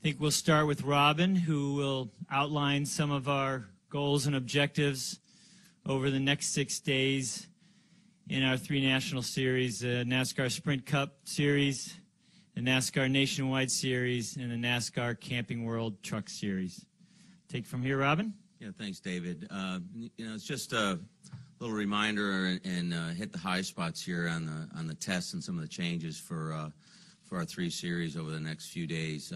think we'll start with Robin, who will outline some of our goals and objectives over the next 6 days in our 3 national series, the NASCAR Sprint Cup Series, the NASCAR Nationwide Series, and the NASCAR Camping World Truck Series. Take from here, Robin. Yeah, thanks, David. It's just a little reminder and hit the high spots here on the tests and some of the changes for our 3 series over the next few days.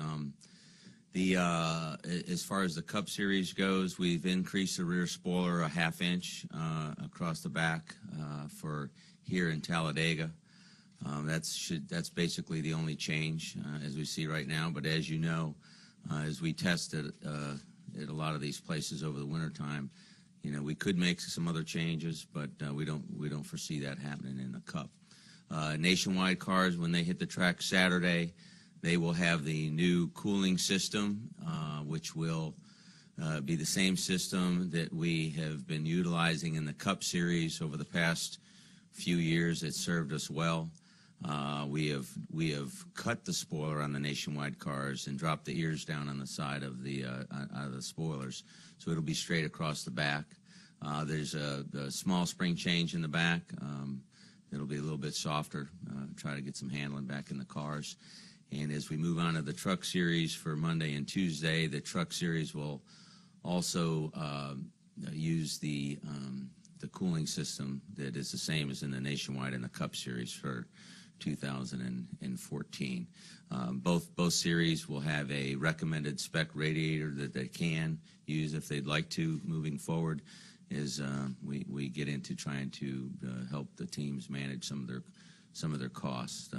As far as the Cup Series goes, we've increased the rear spoiler a ½ inch across the back for here in Talladega. That's basically the only change as we see right now. But as you know, as we tested at a lot of these places over the wintertime, we could make some other changes, but we don't foresee that happening in the Cup. Nationwide cars, when they hit the track Saturday, they will have the new cooling system, which will be the same system that we have been utilizing in the Cup Series over the past few years. It served us well. We have cut the spoiler on the Nationwide cars and dropped the ears down on the side of the spoilers, so it'll be straight across the back. There's a small spring change in the back. It'll be a little bit softer, try to get some handling back in the cars. And as we move on to the Truck Series for Monday and Tuesday, the Truck Series will also use the cooling system that is the same as in the Nationwide and the Cup Series for 2014. Both series will have a recommended spec radiator that they can use if they'd like to moving forward, as we get into trying to help the teams manage some of their costs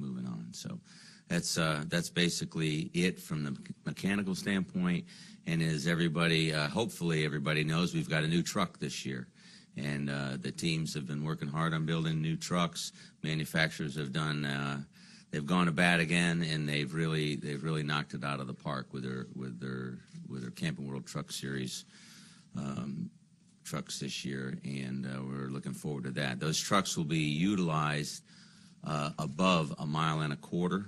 moving on. So that's basically it from the mechanical standpoint. And as everybody, hopefully everybody knows, we've got a new truck this year. And the teams have been working hard on building new trucks. Manufacturers have done, they've gone to bat again, and they've really knocked it out of the park with their Camping World Truck Series trucks this year, and we're looking forward to that. Those trucks will be utilized above 1.25 miles,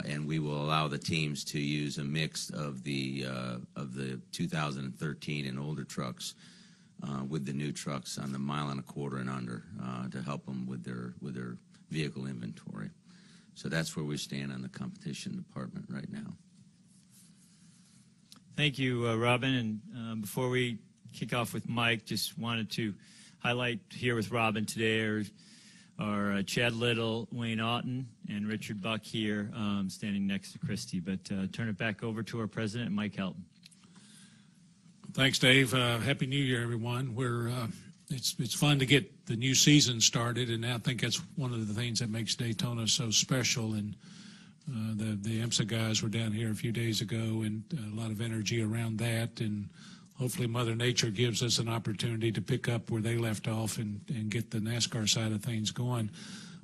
and we will allow the teams to use a mix of the 2013 and older trucks with the new trucks on the 1.25 miles and under to help them with their vehicle inventory. So that's where we stand on the competition department right now. Thank you, Robin. And before we kick off with Mike, just wanted to highlight here with Robin today are Chad Little, Wayne Otten, and Richard Buck here standing next to Christy. But turn it back over to our president, Mike Helton. Thanks, Dave. Happy New Year, everyone. It's fun to get the new season started, and I think that's one of the things that makes Daytona so special. And the IMSA guys were down here a few days ago, and a lot of energy around that. And hopefully Mother Nature gives us an opportunity to pick up where they left off and get the NASCAR side of things going.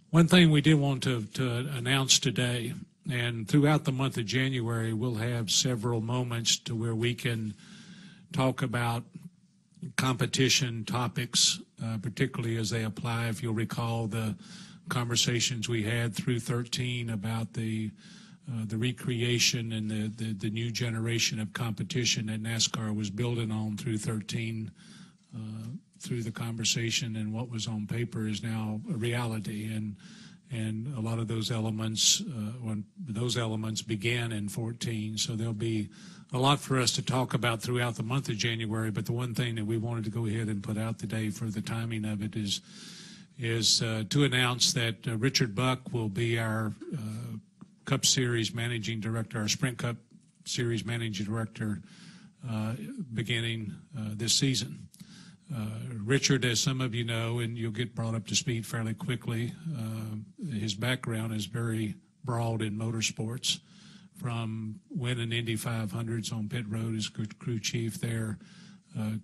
One thing we did want to announce today, and throughout the month of January, we'll have several moments to where we can talk about competition topics, particularly as they apply. If you'll recall the conversations we had through 13 about the recreation and the new generation of competition that NASCAR was building on through 13, through the conversation, and what was on paper is now a reality. And a lot of those elements, began in 14, so there'll be a lot for us to talk about throughout the month of January. But the one thing that we wanted to go ahead and put out today for the timing of it is to announce that Richard Buck will be our Cup Series Managing Director, our Sprint Cup Series Managing Director beginning this season. Richard, as some of you know, and you'll get brought up to speed fairly quickly, his background is very broad in motorsports, from winning Indy 500s on pit road as crew chief there,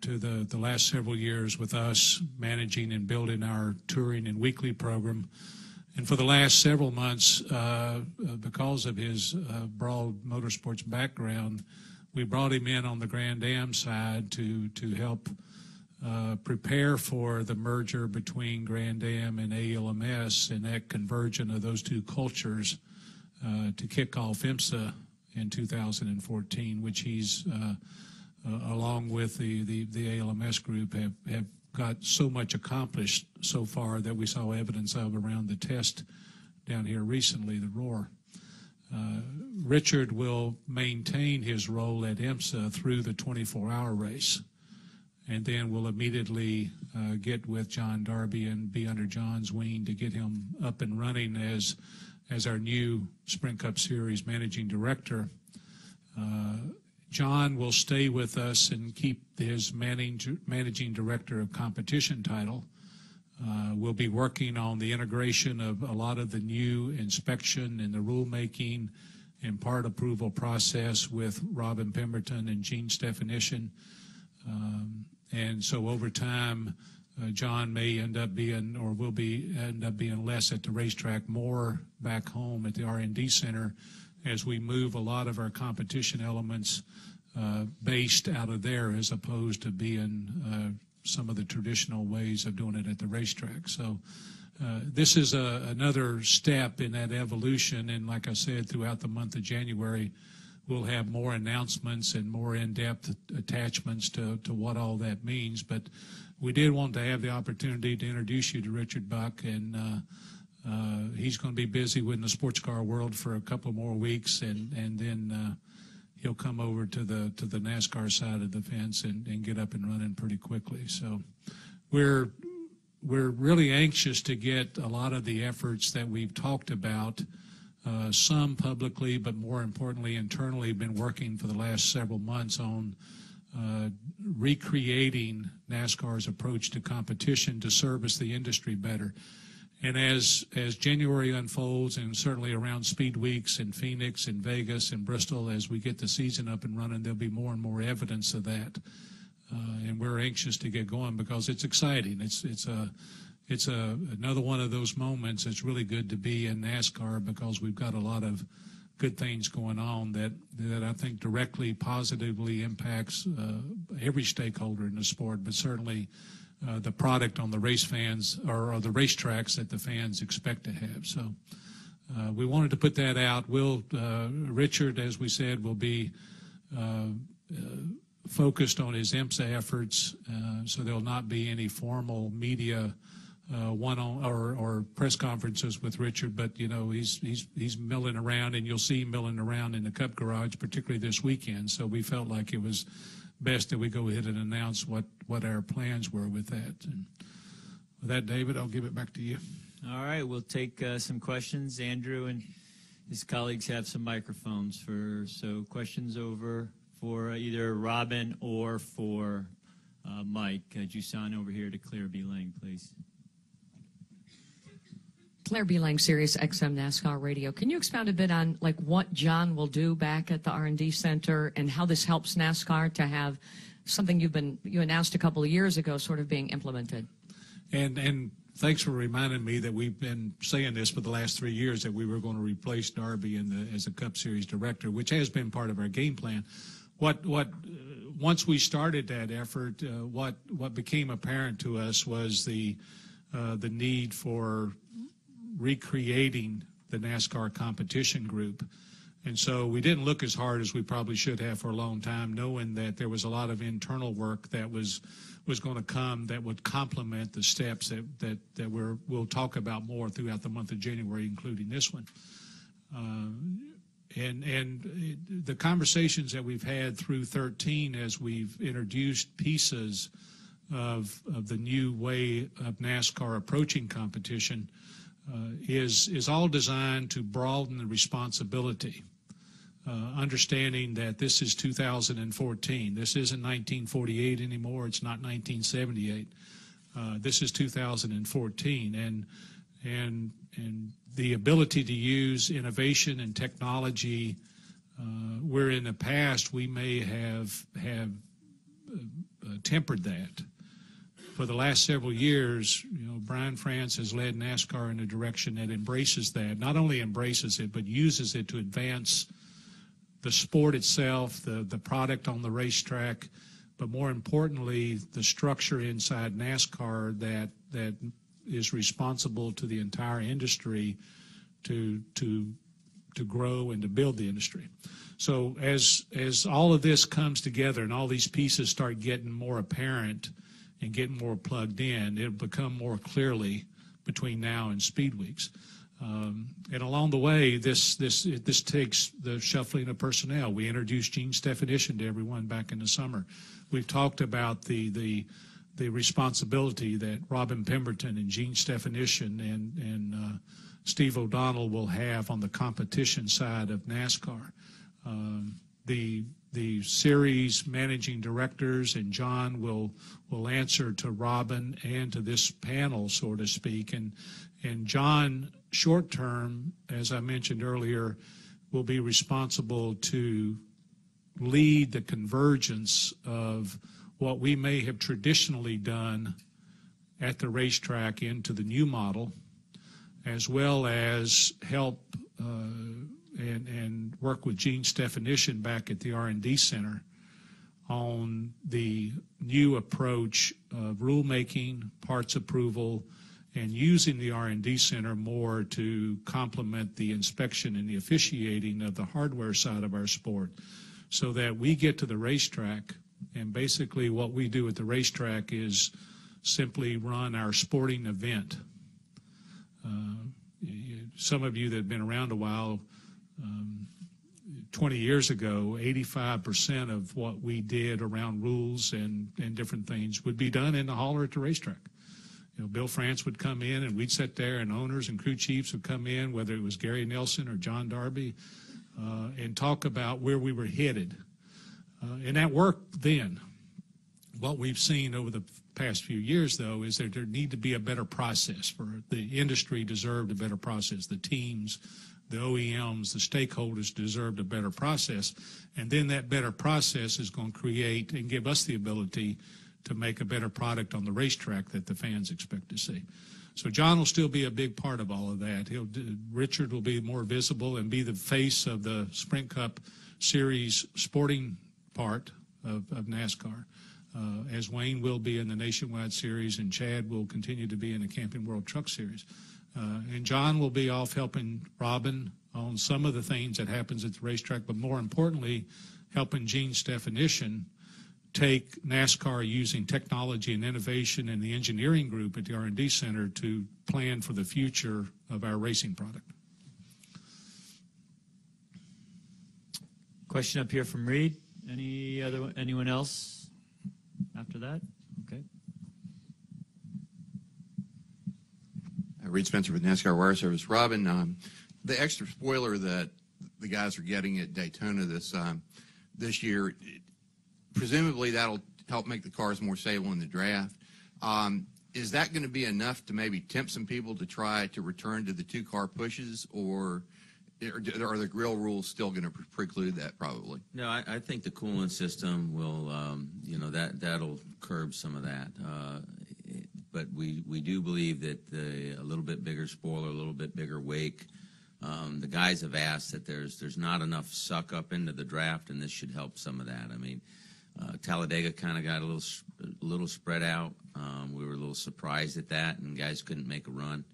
to the last several years with us managing and building our touring and weekly program. And for the last several months, because of his broad motorsports background, we brought him in on the Grand Am side to help prepare for the merger between Grand Am and ALMS, and that convergence of those two cultures to kick off IMSA in 2014, which he's, along with the ALMS group, have got so much accomplished so far that we saw evidence of around the test down here recently, the Roar. Richard will maintain his role at IMSA through the 24-hour race, and then we'll immediately get with John Darby and be under John's wing to get him up and running as our new Sprint Cup Series managing director. John will stay with us and keep his managing director of competition title. We'll be working on the integration of a lot of the new inspection and the rulemaking and part approval process with Robin Pemberton and Gene Stephanician. And so over time, John may end up being, or will end up being less at the racetrack, more back home at the R&D Center as we move a lot of our competition elements based out of there as opposed to being some of the traditional ways of doing it at the racetrack. So this is another step in that evolution, and like I said, throughout the month of January, we'll have more announcements and more in-depth attachments to what all that means. But we did want to have the opportunity to introduce you to Richard Buck, and he's going to be busy with the sports car world for a couple more weeks, and then he'll come over to the NASCAR side of the fence and get up and running pretty quickly. So we're really anxious to get a lot of the efforts that we've talked about, some publicly, but more importantly internally, been working for the last several months on recreating NASCAR's approach to competition to service the industry better. And as January unfolds, and certainly around Speed Weeks in Phoenix and Vegas and Bristol, as we get the season up and running, there'll be more and more evidence of that. And we're anxious to get going because it's exciting. It's another one of those moments. It's really good to be in NASCAR because we've got a lot of good things going on that I think directly, positively impacts every stakeholder in the sport, but certainly the product on the race fans or the racetracks that the fans expect to have. So we wanted to put that out. Richard, as we said, will be focused on his IMSA efforts, so there'll not be any formal media or press conferences with Richard, but you know he's milling around, and you'll see him milling around in the Cup Garage, particularly this weekend. So we felt like it was best that we go ahead and announce what our plans were with that. And with that, David, I'll give it back to you. All right, we'll take some questions. Andrew and his colleagues have some microphones so questions over for either Robin or for Mike. Jusan over here to Claire B. Lang, please. Claire B. Lang, Sirius XM NASCAR Radio. Can you expound a bit on like what John will do back at the R&D Center and how this helps NASCAR to have something you announced a couple of years ago sort of being implemented? And thanks for reminding me that we've been saying this for the last 3 years, that we were going to replace Darby as a Cup Series director, which has been part of our game plan. Once we started that effort, what became apparent to us was the need for recreating the NASCAR competition group. And so we didn't look as hard as we probably should have for a long time, knowing that there was a lot of internal work that was going to come that would complement the steps that we'll talk about more throughout the month of January, including this one. And the conversations that we've had through 13 as we've introduced pieces of the new way of NASCAR approaching competition is all designed to broaden the responsibility, understanding that this is 2014. This isn't 1948 anymore. It's not 1978. This is 2014, and the ability to use innovation and technology, where in the past we may have tempered that. For the last several years, Brian France has led NASCAR in a direction that embraces that, not only embraces it, but uses it to advance the sport itself, the product on the racetrack, but more importantly, the structure inside NASCAR that is responsible to the entire industry to grow and to build the industry. So as all of this comes together and all these pieces start getting more apparent and getting more plugged in, it'll become more clearly between now and Speed Weeks. And along the way, this takes the shuffling of personnel. We introduced Gene's definition to everyone back in the summer. We've talked about the responsibility that Robin Pemberton and Gene's definition and Steve O'Donnell will have on the competition side of NASCAR. The series managing directors and John will answer to Robin and to this panel, so to speak. And John, short term, as I mentioned earlier, will be responsible to lead the convergence of what we may have traditionally done at the racetrack into the new model, as well as help and work with Gene's definition back at the R&D Center on the new approach of rulemaking, parts approval, and using the R&D Center more to complement the inspection and the officiating of the hardware side of our sport, so that we get to the racetrack, and basically what we do at the racetrack is simply run our sporting event. Some of you that have been around a while, 20 years ago, 85% of what we did around rules and different things would be done in the hall or at the racetrack. You know, Bill France would come in and we'd sit there, and owners and crew chiefs would come in, whether it was Gary Nelson or John Darby, and talk about where we were headed. And that worked then. What we've seen over the past few years, though, is that there need to be a better process. For the industry deserved a better process. The teams, the OEMs, the stakeholders deserved a better process. And then that better process is going to create and give us the ability to make a better product on the racetrack that the fans expect to see. So John will still be a big part of all of that. Richard will be more visible and be the face of the Sprint Cup Series sporting part of NASCAR, as Wayne will be in the Nationwide Series, and Chad will continue to be in the Camping World Truck Series. And John will be off helping Robin on some of the things that happens at the racetrack, but more importantly, helping Gene's definition take NASCAR using technology and innovation and the engineering group at the R&D Center to plan for the future of our racing product. Question up here from Reed. Anyone else after that? Okay. Reed Spencer with NASCAR Wire Service. Robin, the extra spoiler that the guys are getting at Daytona this year, presumably that'll help make the cars more stable in the draft. Is that going to be enough to maybe tempt some people to try to return to the two-car pushes, or are the grill rules still going to preclude that probably? No, I think the cooling system will, that'll curb some of that. But we do believe that a little bit bigger spoiler, a little bit bigger wake. The guys have asked that there's not enough suck up into the draft, and this should help some of that. I mean, Talladega kind of got a little spread out. We were a little surprised at that, and guys couldn't make a run,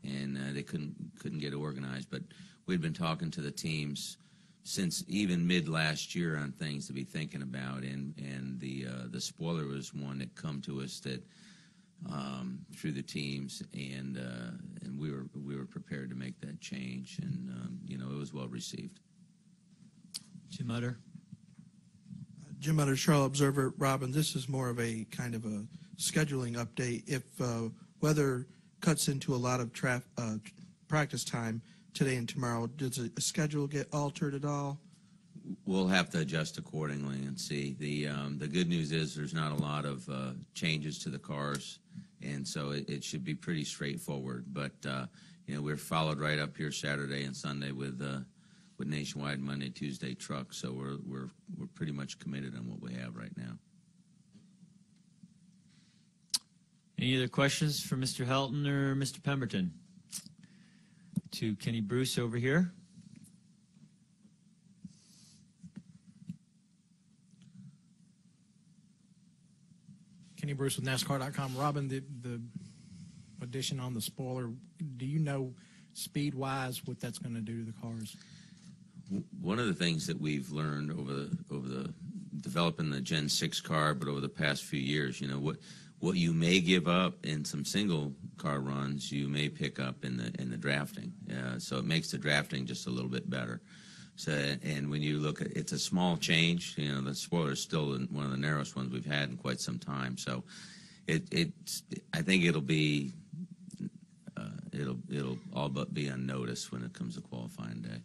and they couldn't get organized. But we'd been talking to the teams since even mid last year on things to be thinking about, and the spoiler was one that come to us that through the teams, and we were prepared to make that change, and it was well received. Jim Utter. Jim Utter, Charlotte Observer. Robin, this is more of a kind of a scheduling update. If weather cuts into a lot of practice time today and tomorrow, does the schedule get altered at all? We'll have to adjust accordingly and see. The good news is there's not a lot of changes to the cars, and so it should be pretty straightforward. But we're followed right up here Saturday and Sunday with Nationwide, Monday, Tuesday trucks. So we're pretty much committed on what we have right now. Any other questions for Mr. Helton or Mr. Pemberton? To Kenny Bruce over here. Kenny Bruce with NASCAR.com. Robin, the addition on the spoiler, do you know speed-wise what that's going to do to the cars? One of the things that we've learned over the developing the Gen 6 car, but over the past few years, what you may give up in some single car runs, you may pick up in the drafting. So it makes the drafting just a little bit better. So, and when you look at it's a small change, the spoiler is still one of the narrowest ones we've had in quite some time. So I think it'll be it'll all but be unnoticed when it comes to qualifying day.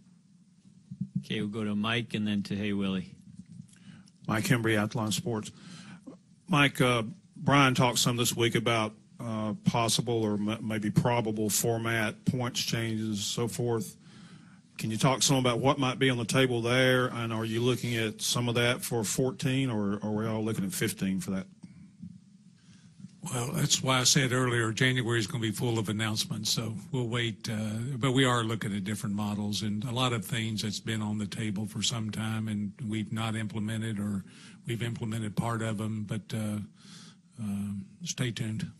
Okay, we'll go to Mike and then to Hey Willie. Mike Hembry, Athlon Sports. Mike, Brian talked some this week about possible or maybe probable format, points changes, so forth. Can you talk some about what might be on the table there, and are you looking at some of that for 14, or are we all looking at 15 for that? Well, that's why I said earlier January is going to be full of announcements, so we'll wait. But we are looking at different models and a lot of things that's been on the table for some time and we've not implemented, or we've implemented part of them, but stay tuned.